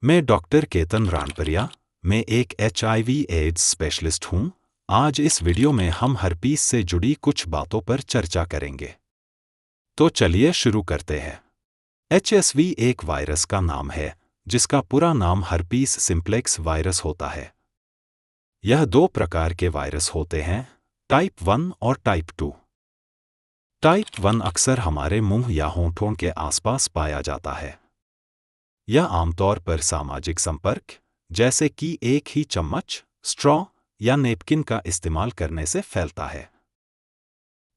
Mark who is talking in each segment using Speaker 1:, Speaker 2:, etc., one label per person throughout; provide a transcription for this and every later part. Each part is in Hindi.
Speaker 1: मैं डॉक्टर केतन रानपरिया, मैं एक HIV एड्स स्पेशलिस्ट हूँ। आज इस वीडियो में हम हर्पीस से जुड़ी कुछ बातों पर चर्चा करेंगे। तो चलिए शुरू करते हैं। HSV एक वायरस का नाम है जिसका पूरा नाम हर्पीस सिम्प्लेक्स वायरस होता है। यह दो प्रकार के वायरस होते हैं, टाइप 1 और टाइप 2। टाइप 1 अक्सर हमारे मुंह या होंठों के आसपास पाया जाता है। यह आमतौर पर सामाजिक संपर्क, जैसे कि एक ही चम्मच, स्ट्रॉ या नैपकिन का इस्तेमाल करने से फैलता है।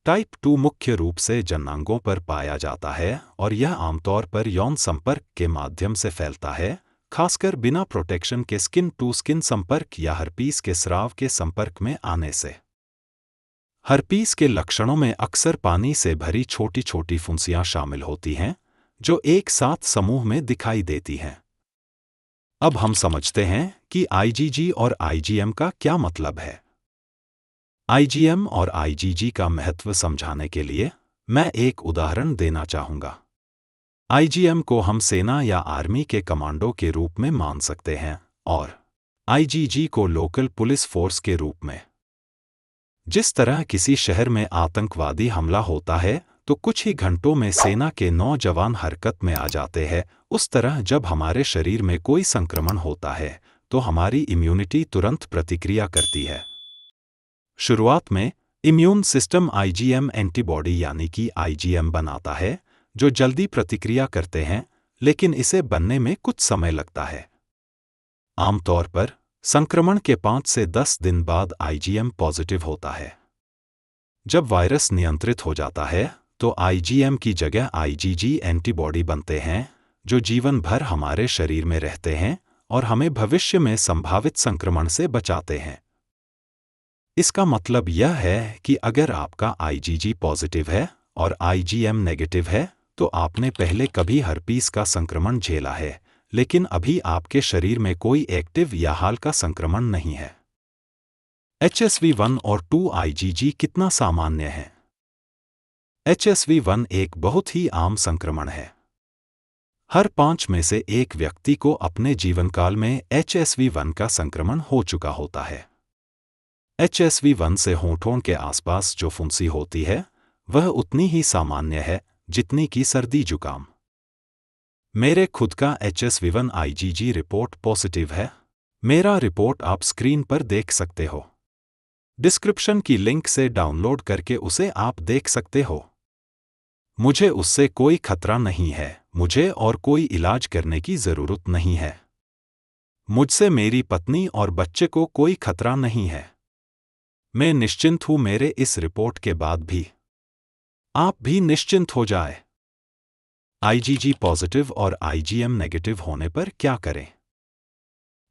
Speaker 1: टाइप 2 मुख्य रूप से जननांगों पर पाया जाता है और यह आमतौर पर यौन संपर्क के माध्यम से फैलता है, खासकर बिना प्रोटेक्शन के स्किन टू स्किन संपर्क या हर्पीस के स्राव के संपर्क में आने से। हर्पीस के लक्षणों में अक्सर पानी से भरी छोटी छोटी फुंसियां शामिल होती हैं, जो एक साथ समूह में दिखाई देती हैं। अब हम समझते हैं कि IgG और IgM का क्या मतलब है। IgM और IgG का महत्व समझाने के लिए मैं एक उदाहरण देना चाहूँगा। IgM को हम सेना या आर्मी के कमांडो के रूप में मान सकते हैं और IgG को लोकल पुलिस फोर्स के रूप में। जिस तरह किसी शहर में आतंकवादी हमला होता है तो कुछ ही घंटों में सेना के नौजवान हरकत में आ जाते हैं, उस तरह जब हमारे शरीर में कोई संक्रमण होता है तो हमारी इम्यूनिटी तुरंत प्रतिक्रिया करती है। शुरुआत में इम्यून सिस्टम IgM एंटीबॉडी यानी कि IgM बनाता है, जो जल्दी प्रतिक्रिया करते हैं, लेकिन इसे बनने में कुछ समय लगता है। आमतौर पर संक्रमण के 5 से 10 दिन बाद IgM पॉजिटिव होता है। जब वायरस नियंत्रित हो जाता है तो IgM की जगह IgG एंटीबॉडी बनते हैं, जो जीवन भर हमारे शरीर में रहते हैं और हमें भविष्य में संभावित संक्रमण से बचाते हैं। इसका मतलब यह है कि अगर आपका IgG पॉजिटिव है और IgM नेगेटिव है तो आपने पहले कभी हर्पीस का संक्रमण झेला है, लेकिन अभी आपके शरीर में कोई एक्टिव या हाल का संक्रमण नहीं है। HSV1 और 2 IgG कितना सामान्य है? HSV1 एक बहुत ही आम संक्रमण है। हर 5 में से एक व्यक्ति को अपने जीवनकाल में HSV1 का संक्रमण हो चुका होता है। HSV1 से होंठों के आसपास जो फुंसी होती है वह उतनी ही सामान्य है जितनी कि सर्दी जुकाम। मेरे खुद का HSV1 IgG रिपोर्ट पॉजिटिव है। मेरा रिपोर्ट आप स्क्रीन पर देख सकते हो। डिस्क्रिप्शन की लिंक से डाउनलोड करके उसे आप देख सकते हो। मुझे उससे कोई खतरा नहीं है, मुझे और कोई इलाज करने की जरूरत नहीं है। मुझसे मेरी पत्नी और बच्चे को कोई खतरा नहीं है। मैं निश्चिंत हूं मेरे इस रिपोर्ट के बाद भी। आप भी निश्चिंत हो जाए। IgG पॉजिटिव और IgM नेगेटिव होने पर क्या करें?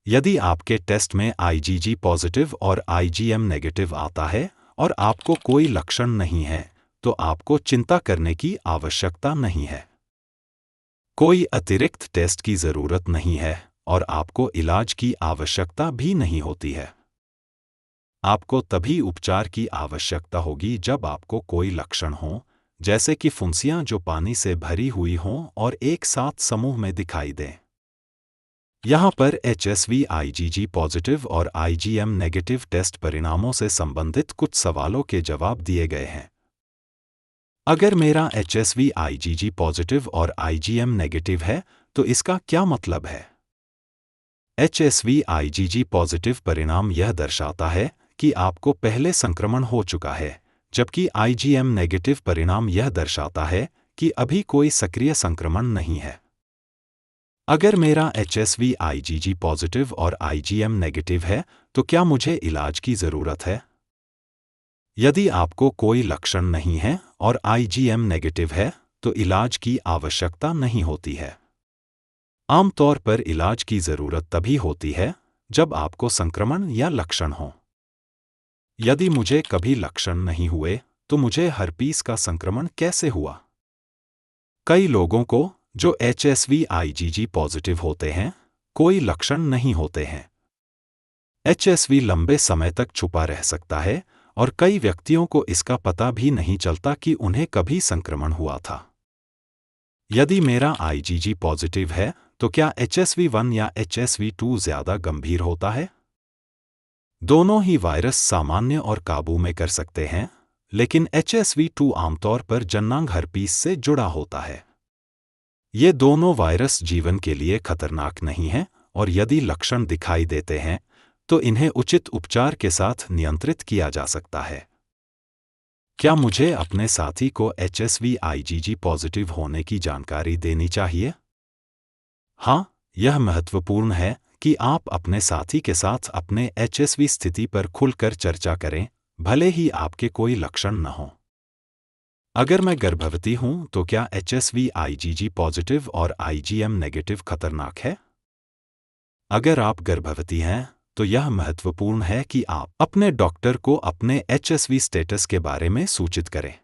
Speaker 1: यदि आपके टेस्ट में IgG पॉजिटिव और IgM नेगेटिव आता है और आपको कोई लक्षण नहीं है, तो आपको चिंता करने की आवश्यकता नहीं है। कोई अतिरिक्त टेस्ट की जरूरत नहीं है और आपको इलाज की आवश्यकता भी नहीं होती है। आपको तभी उपचार की आवश्यकता होगी जब आपको कोई लक्षण हो, जैसे कि फुंसियां जो पानी से भरी हुई हों और एक साथ समूह में दिखाई दें। यहाँ पर HSV IgG पॉजिटिव और IgM नेगेटिव टेस्ट परिणामों से संबंधित कुछ सवालों के जवाब दिए गए हैं। अगर मेरा HSV IgG पॉजिटिव और IgM नेगेटिव है तो इसका क्या मतलब है? HSV IgG पॉजिटिव परिणाम यह दर्शाता है कि आपको पहले संक्रमण हो चुका है, जबकि IgM नेगेटिव परिणाम यह दर्शाता है कि अभी कोई सक्रिय संक्रमण नहीं है। अगर मेरा HSV IgG पॉजिटिव और IgM नेगेटिव है तो क्या मुझे इलाज की जरूरत है? यदि आपको कोई लक्षण नहीं है और IgM नेगेटिव है तो इलाज की आवश्यकता नहीं होती है। आमतौर पर इलाज की जरूरत तभी होती है जब आपको संक्रमण या लक्षण हो। यदि मुझे कभी लक्षण नहीं हुए तो मुझे हर्पीस का संक्रमण कैसे हुआ? कई लोगों को जो HSV IgG पॉजिटिव होते हैं कोई लक्षण नहीं होते हैं। HSV लंबे समय तक छुपा रह सकता है और कई व्यक्तियों को इसका पता भी नहीं चलता कि उन्हें कभी संक्रमण हुआ था। यदि मेरा IgG पॉजिटिव है तो क्या HSV1 या HSV2 ज्यादा गंभीर होता है? दोनों ही वायरस सामान्य और काबू में कर सकते हैं, लेकिन HSV2 आमतौर पर जननांग हर्पीस से जुड़ा होता है। ये दोनों वायरस जीवन के लिए खतरनाक नहीं हैं और यदि लक्षण दिखाई देते हैं तो इन्हें उचित उपचार के साथ नियंत्रित किया जा सकता है। क्या मुझे अपने साथी को HSV IgG पॉजिटिव होने की जानकारी देनी चाहिए? हाँ, यह महत्वपूर्ण है कि आप अपने साथी के साथ अपने HSV स्थिति पर खुलकर चर्चा करें, भले ही आपके कोई लक्षण न हों। अगर मैं गर्भवती हूं तो क्या HSV IgG पॉजिटिव और IgM नेगेटिव खतरनाक है? अगर आप गर्भवती हैं तो यह महत्वपूर्ण है कि आप अपने डॉक्टर को अपने HSV स्टेटस के बारे में सूचित करें।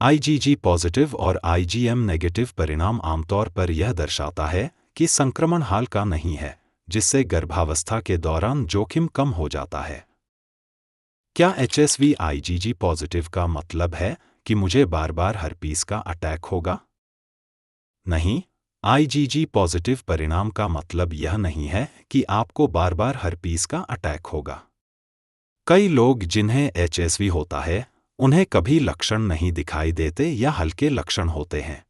Speaker 1: IgG पॉजिटिव और IgM नेगेटिव परिणाम आमतौर पर यह दर्शाता है कि संक्रमण हाल का नहीं है, जिससे गर्भावस्था के दौरान जोखिम कम हो जाता है। क्या HSV IgG पॉजिटिव का मतलब है कि मुझे बार-बार हर्पीस का अटैक होगा? नहीं, IgG पॉजिटिव परिणाम का मतलब यह नहीं है कि आपको बार-बार हर्पीस का अटैक होगा। कई लोग जिन्हें HSV होता है, उन्हें कभी लक्षण नहीं दिखाई देते या हल्के लक्षण होते हैं।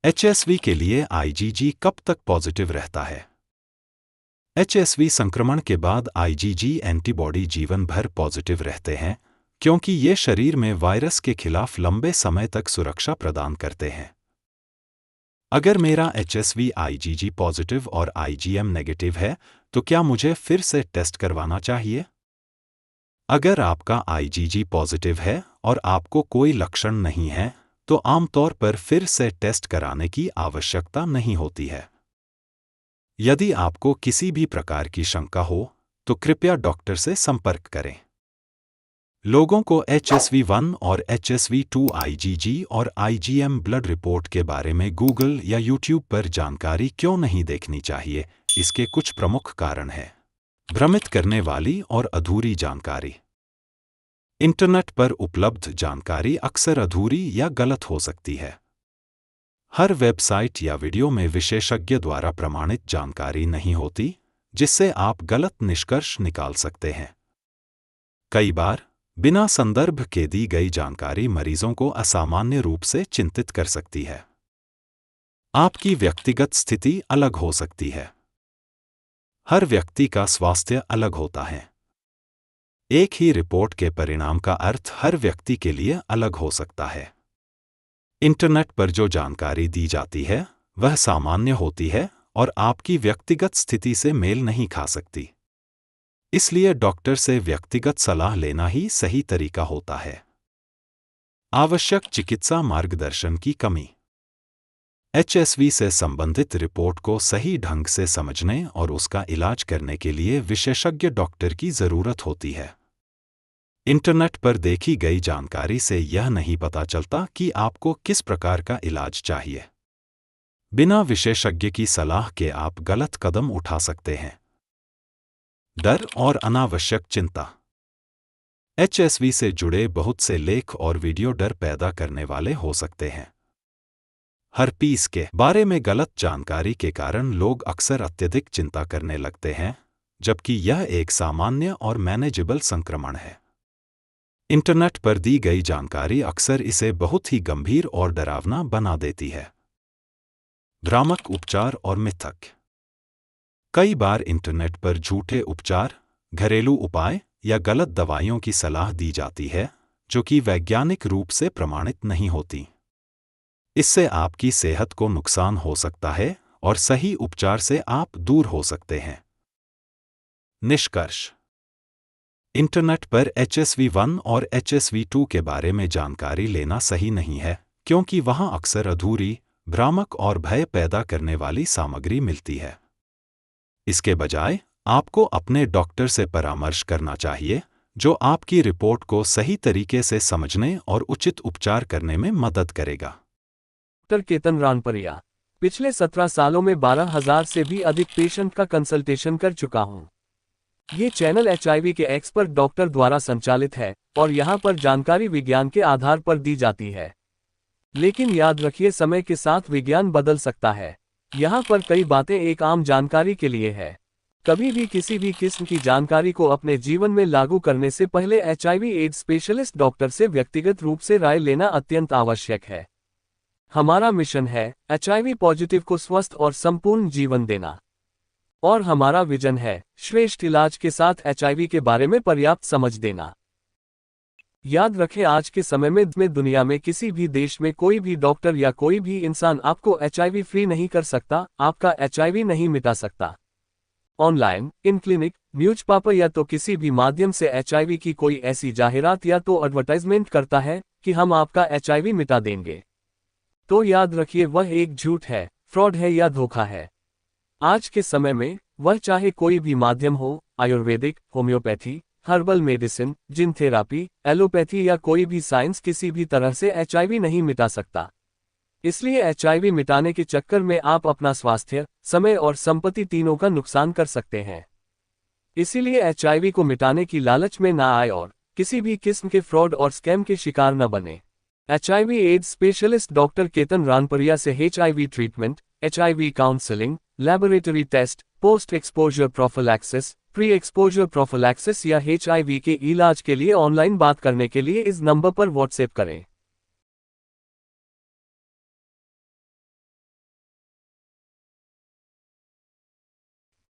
Speaker 1: HSV के लिए IgG कब तक पॉजिटिव रहता है? HSV संक्रमण के बाद IgG एंटीबॉडी जीवन भर पॉजिटिव रहते हैं, क्योंकि ये शरीर में वायरस के खिलाफ लंबे समय तक सुरक्षा प्रदान करते हैं। अगर मेरा HSV IgG पॉजिटिव और IgM नेगेटिव है, तो क्या मुझे फिर से टेस्ट करवाना चाहिए? अगर आपका IgG पॉजिटिव है और आपको कोई लक्षण नहीं है, तो आमतौर पर फिर से टेस्ट कराने की आवश्यकता नहीं होती है। यदि आपको किसी भी प्रकार की शंका हो, तो कृपया डॉक्टर से संपर्क करें। लोगों को HSV1 और HSV2 IgG और IgM ब्लड रिपोर्ट के बारे में गूगल या YouTube पर जानकारी क्यों नहीं देखनी चाहिए? इसके कुछ प्रमुख कारण हैं। भ्रमित करने वाली और अधूरी जानकारी। इंटरनेट पर उपलब्ध जानकारी अक्सर अधूरी या गलत हो सकती है। हर वेबसाइट या वीडियो में विशेषज्ञ द्वारा प्रमाणित जानकारी नहीं होती, जिससे आप गलत निष्कर्ष निकाल सकते हैं। कई बार बिना संदर्भ के दी गई जानकारी मरीजों को असामान्य रूप से चिंतित कर सकती है। आपकी व्यक्तिगत स्थिति अलग हो सकती है। हर व्यक्ति का स्वास्थ्य अलग होता है। एक ही रिपोर्ट के परिणाम का अर्थ हर व्यक्ति के लिए अलग हो सकता है। इंटरनेट पर जो जानकारी दी जाती है, वह सामान्य होती है और आपकी व्यक्तिगत स्थिति से मेल नहीं खा सकती। इसलिए डॉक्टर से व्यक्तिगत सलाह लेना ही सही तरीका होता है। आवश्यक चिकित्सा मार्गदर्शन की कमी। HSV से संबंधित रिपोर्ट को सही ढंग से समझने और उसका इलाज करने के लिए विशेषज्ञ डॉक्टर की जरूरत होती है। इंटरनेट पर देखी गई जानकारी से यह नहीं पता चलता कि आपको किस प्रकार का इलाज चाहिए। बिना विशेषज्ञ की सलाह के आप गलत कदम उठा सकते हैं। डर और अनावश्यक चिंता। HSV से जुड़े बहुत से लेख और वीडियो डर पैदा करने वाले हो सकते हैं। हर्पीस के बारे में गलत जानकारी के कारण लोग अक्सर अत्यधिक चिंता करने लगते हैं, जबकि यह एक सामान्य और मैनेजेबल संक्रमण है। इंटरनेट पर दी गई जानकारी अक्सर इसे बहुत ही गंभीर और डरावना बना देती है। भ्रामक उपचार और मिथक। कई बार इंटरनेट पर झूठे उपचार, घरेलू उपाय या गलत दवाइयों की सलाह दी जाती है, जो कि वैज्ञानिक रूप से प्रमाणित नहीं होती। इससे आपकी सेहत को नुकसान हो सकता है और सही उपचार से आप दूर हो सकते हैं। निष्कर्ष। इंटरनेट पर HSV1 और HSV2 के बारे में जानकारी लेना सही नहीं है, क्योंकि वहां अक्सर अधूरी, भ्रामक और भय पैदा करने वाली सामग्री मिलती है। इसके बजाय आपको अपने डॉक्टर से परामर्श करना चाहिए, जो आपकी रिपोर्ट को सही तरीके से समझने और उचित उपचार करने में मदद करेगा।
Speaker 2: डॉक्टर केतन रानपरिया। पिछले 17 सालों में 12,000 से भी अधिक पेशेंट का कंसल्टेशन कर चुका हूं। ये चैनल HIV के एक्सपर्ट डॉक्टर द्वारा संचालित है और यहाँ पर जानकारी विज्ञान के आधार पर दी जाती है। लेकिन याद रखिए, समय के साथ विज्ञान बदल सकता है। यहाँ पर कई बातें एक आम जानकारी के लिए है। कभी भी किसी भी किस्म की जानकारी को अपने जीवन में लागू करने से पहले HIV एड्स स्पेशलिस्ट डॉक्टर से व्यक्तिगत रूप से राय लेना अत्यंत आवश्यक है। हमारा मिशन है HIV पॉजिटिव को स्वस्थ और संपूर्ण जीवन देना। और हमारा विजन है श्रेष्ठ इलाज के साथ HIV के बारे में पर्याप्त समझ देना। याद रखें, आज के समय में दुनिया में किसी भी देश में कोई भी डॉक्टर या कोई भी इंसान आपको HIV फ्री नहीं कर सकता, आपका HIV नहीं मिटा सकता। ऑनलाइन, इन क्लिनिक, न्यूज़पेपर या तो किसी भी माध्यम से HIV की कोई ऐसी जाहिरात या तो एडवर्टाइजमेंट करता है कि हम आपका HIV मिटा देंगे, तो याद रखिए वह एक झूठ है, फ्रॉड है या धोखा है। आज के समय में वह चाहे कोई भी माध्यम हो, आयुर्वेदिक, होम्योपैथी, हर्बल मेडिसिन, जिन थेरापी, एलोपैथी या कोई भी साइंस किसी भी तरह से HIV नहीं मिटा सकता। इसलिए HIV मिटाने के चक्कर में आप अपना स्वास्थ्य, समय और संपत्ति तीनों का नुकसान कर सकते हैं। इसीलिए HIV को मिटाने की लालच में ना आए और किसी भी किस्म के फ्रॉड और स्कैम के शिकार न बने। HIV AIDS specialist doctor Ketan Ranpariya से HIV treatment, HIV counselling, laboratory test, post exposure prophylaxis, pre exposure prophylaxis या HIV के इलाज के लिए ऑनलाइन बात करने के लिए इस नंबर पर व्हाट्सएप करें।